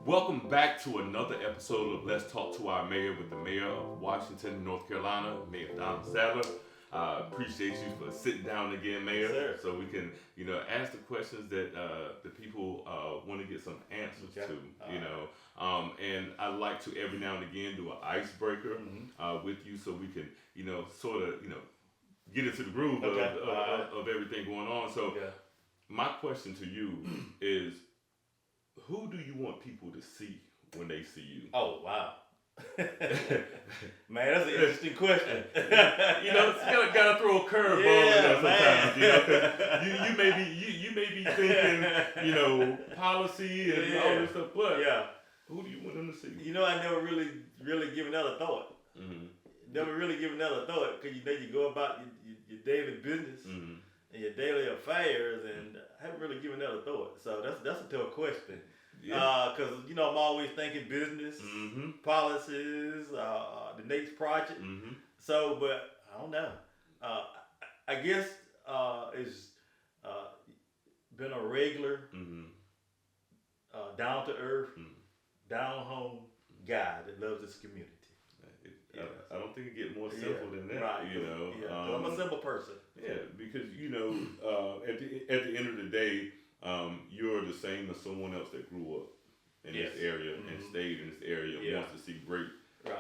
Welcome back to another episode of Let's Talk to Our Mayor with the Mayor of Washington, North Carolina, Mayor Donald Sadler. Appreciate you for sitting down again, Mayor, Yes, so we can, ask the questions that the people want to get some answers to, and I like to every now and again do an icebreaker with you so we can, get into the groove of everything going on. So my question to you is, who do you want people to see when they see you? Oh, wow. Man, that's an interesting question. You gotta throw a curveball in there sometimes. You may be thinking, policy and all this stuff, but who do you want them to see? I never really given that a thought. Mm-hmm. Never really given that a thought because you go about your daily business and your daily affairs, and I haven't really given that a thought. So that's a tough question. Because I'm always thinking business, policies, the next project. So, but I don't know. I guess it's been a regular, down to earth, down home guy that loves this community. I don't think it gets more simple than that. Right. I'm a simple person. Yeah, because at the end of the day. You're the same as someone else that grew up in this area and stayed in this area, wants to see great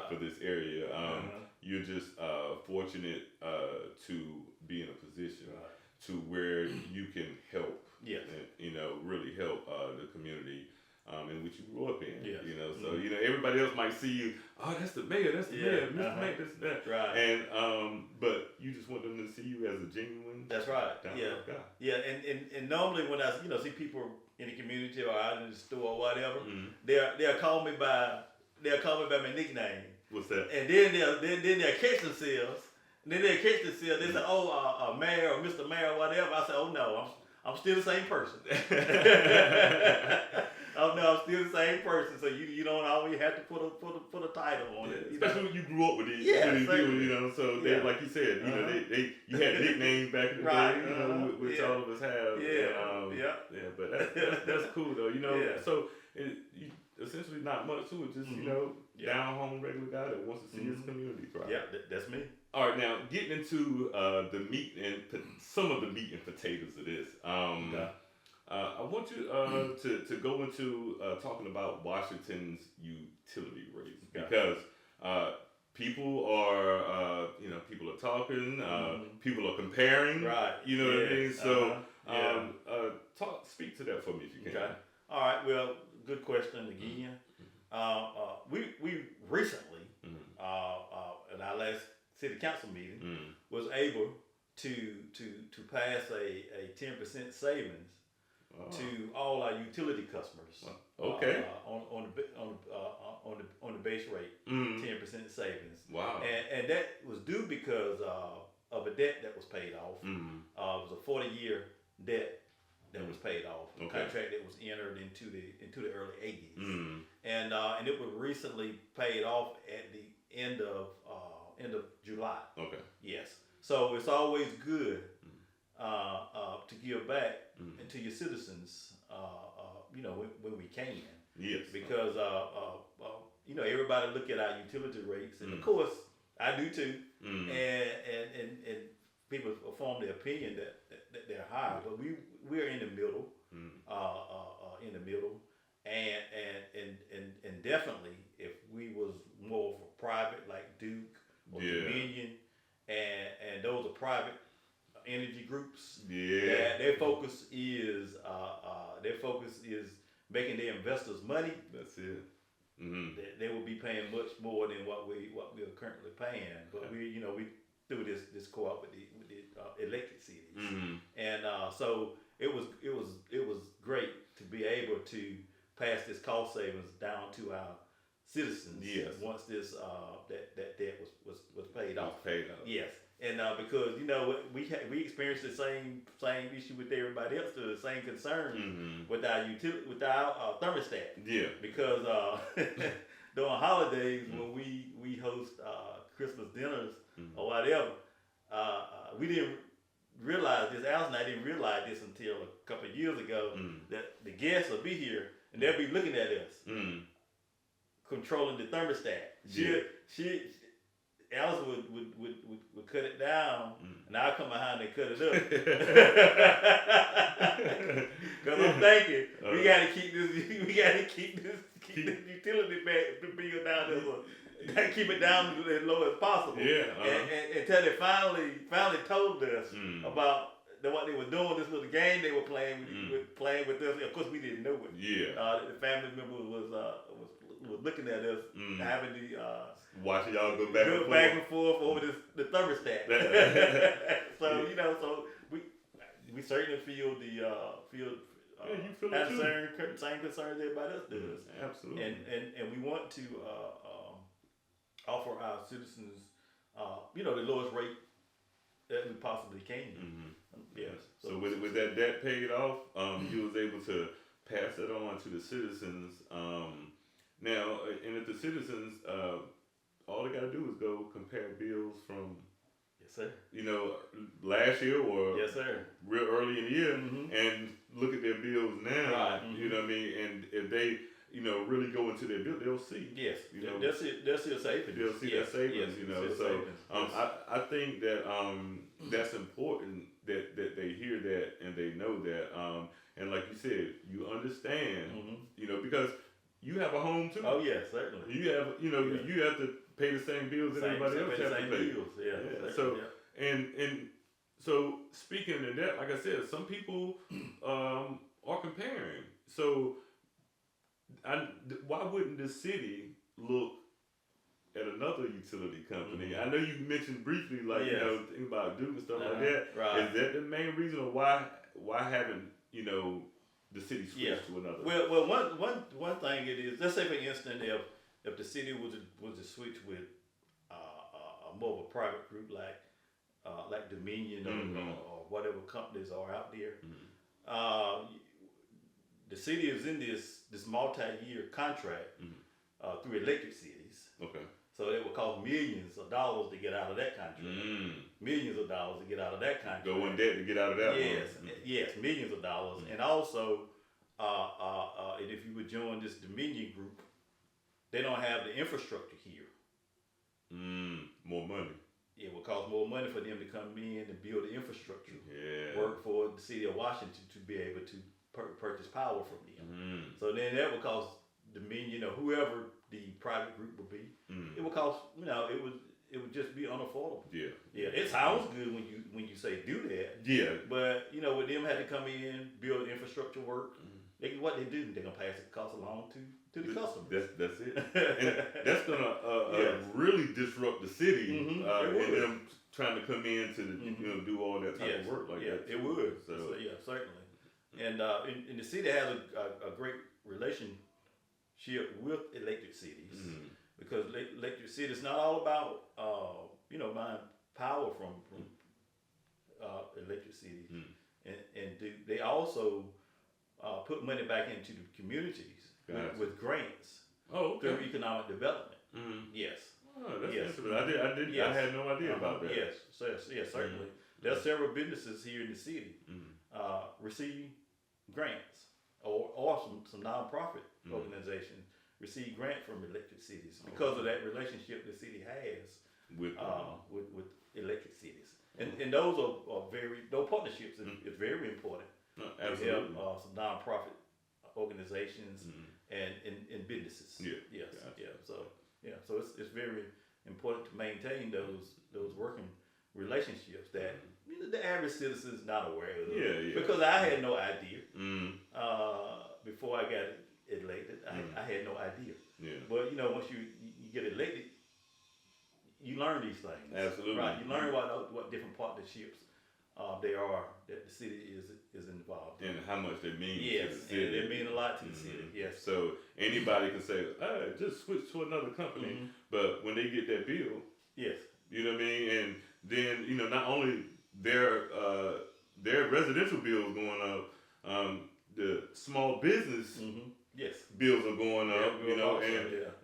for this area. You're just fortunate to be in a position to where you can help, and, really help the community in which you grew up in. So everybody else might see you. Oh, that's the mayor. That's the mayor. Mr. Mayor. That's that. Right. And but you just want them to see you as a genuine. That's right. Guy. And normally when I see people in the community or out in the store or whatever, they'll call me by my nickname. What's that? And then they'll catch themselves. And then they'll catch themselves. They say, Mayor or Mr. Mayor or whatever. I say, oh no, I'm still the same person. Oh no, I'm still the same person. So you don't always have to put a title on it. Especially when you grew up with these people, So they, like you said, you had nicknames back in the day, which all of us have. But that's cool though, So essentially not much to it, just down home regular guy that wants to see his community thrive. Yeah, that's me. All right, now getting into the meat and some of the meat and potatoes of this. I want you to go into talking about Washington's utility rates because people are talking, people are comparing, right? You know what I mean? So speak to that for me if you can. Okay. All right. Well, good question again. We recently at our last city council meeting was able to pass a 10% savings to all our utility customers. Okay. On the base rate, 10% savings. Wow. And that was due because of a debt that was paid off. It was a 40-year debt that was paid off. A contract that was entered into the early 80s. And it was recently paid off at the end of July. Okay. Yes. So it's always good to give back to your citizens, when we can. Yes. Because everybody look at our utility rates, and of course I do too. And people form their opinion that they're high, but we're in the middle, and definitely if we was more of a private like Duke or Dominion, and those are private energy groups. Yeah. Their focus is making their investors money. That's it. They will be paying much more than what we are currently paying. But we through this co-op with the electric cities, and so it was great to be able to pass this cost savings down to our citizens. Yes. Once this that debt was paid off. Yes. And because we experienced the same issue with everybody else, the same concern with our thermostat. Yeah. Because during holidays when we host Christmas dinners or whatever, we didn't realize this. Alice and I didn't realize this until a couple of years ago that the guests will be here and they'll be looking at us. controlling the thermostat. Alice would cut it down, and I'll come behind and cut it up. Because I'm thinking we gotta keep this utility bill down gotta keep it down as low as possible. Yeah. And until they finally told us about what they were doing, this little game they were playing with us. Of course, we didn't know it. Yeah. The family member was looking at us, having the watching y'all go back and forth over the thermostat. So so we certainly feel you feel it too. Same concerns everybody else does. Absolutely. And we want to offer our citizens the lowest rate that we possibly can. Yes. So with that debt paid off, you was able to pass it on to the citizens. Now, and if the citizens, all they gotta do is go compare bills from, yes sir, last year or yes sir, real early in the year, and look at their bills now. Right. You know what I mean? And if they really go into their bill, they'll see. Yes. They'll see a savings. They'll see that savings. So I think that that's important that they hear that and they know that. And like you said, you understand. Because you have a home too. Oh yes, certainly. You have you have to pay the same bills that everybody else has to pay. Bills. Yeah. So and so speaking of that, like I said, some people are comparing. So why wouldn't the city look at another utility company? I know you mentioned briefly, think about Duke and stuff like that. Right. Is that the main reason, or why haven't the city switched to another? Well, one thing it is. Let's say for instance, if the city was to switch with more of a private group like Dominion or whatever companies are out there. The city is in this multi-year contract through electric cities. Okay. So it would cost millions of dollars to get out of that contract. Millions of dollars to get out of that contract. Go in debt to get out of that one. Yes, millions of dollars. And also, and if you would join this Dominion group, they don't have the infrastructure here. More money. It would cost more money for them to come in and build the infrastructure. Yeah. Work for the city of Washington to be able to purchase power from them. So then that would cost Dominion or whoever the private group would be. It would cost, it would just be unaffordable. Yeah. It sounds good when you say do that. Yeah. But with them had to come in, build infrastructure work. What they do, they're gonna pass the cost along to the customer. That's it. And that's gonna really disrupt the city and them trying to come in to do all that type of work like that. It would. So certainly. And the city has a great relationship with electric cities because electric cities not all about buying power from electric cities, and they also put money back into the communities with grants through economic development. Yes. Oh, that's interesting. I had no idea about that. Yes, certainly. There are several businesses here in the city receive grants, or some nonprofit organizations receive grant from electric cities because of that relationship the city has with electric cities, and those partnerships is very important. Absolutely. We have some nonprofit organizations and businesses. So it's very important to maintain those working relationships that the average citizen is not aware of. Because I had no idea before I got elected. I had no idea. But once you get elected, you learn these things. Absolutely. Right. You learn what different partnerships there are that the city is involved in. And how much they mean to the city. And they mean a lot to the city. Yes. So anybody can say, just switch to another company. But when they get that bill, yes. You know what I mean? And then, not only their residential bills going up, the small business bills are going up,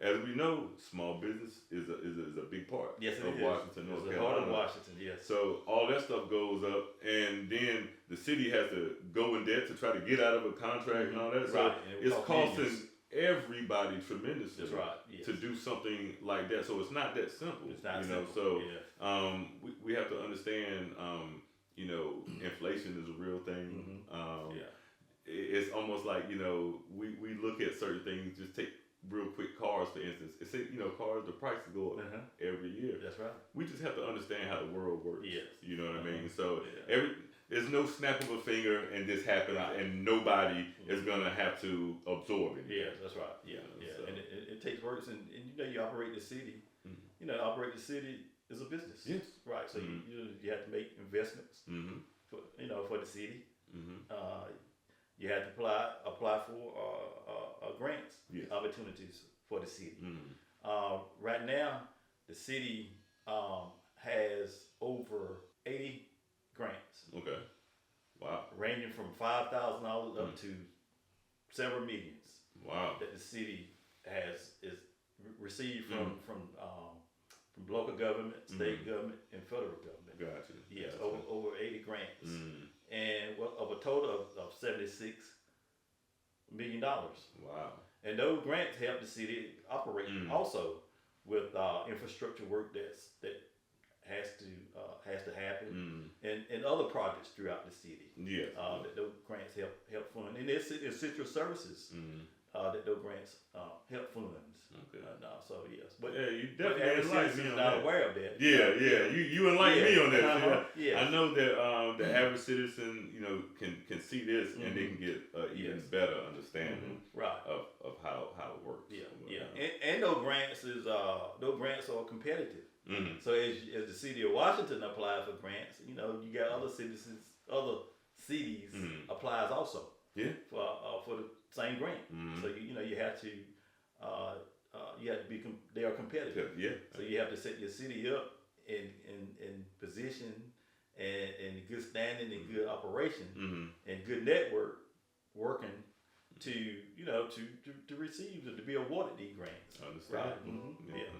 as we know, small business is a big part of Washington, North Carolina. Part of Washington, yes. So all that stuff goes up, and then the city has to go in debt to try to get out of a contract and all that. So it's costing everybody tremendously. That's right. Yes. To do something like that. So it's not that simple. It's not simple. So we have to understand. Inflation is a real thing. It's almost like we look at certain things. Just take real quick cars for instance. It's cars, the prices go up every year. That's right. We just have to understand how the world works. Yes. You know what I mean? So there's no snap of a finger and this happens and nobody is gonna have to absorb it. Yeah, that's right. Yeah. So. And it takes work, and you operate the city. Operate the city is a business. Yes. Right. So you have to make investments for the city. You have to apply for grants, opportunities for the city. Right now, the city has over 80 grants. Okay. Wow. Ranging from $5,000 up to several millions. Wow. That the city is received from local government, state government, and federal government. Gotcha. Yes, over 80 grants, and of a total of $76 million. Wow. And those grants help the city operate also with infrastructure work that has to happen, and other projects throughout the city. Yes. That those grants help fund, and it's central services that those grants help fund. Okay. So yes, but you definitely enlighten me on not that. aware of that. You enlighten me on that. Yes. I know that the average citizen, can see this and they can get even better understanding of how it works. And those grants are competitive. So as the city of Washington applies for grants, you got other cities applies also. Yeah. For the same grant. So you have to be they are competitive. Yeah. So you have to set your city up in position and good standing and good operation and good network working to receive to be awarded these grants. Understand. Right. Yeah.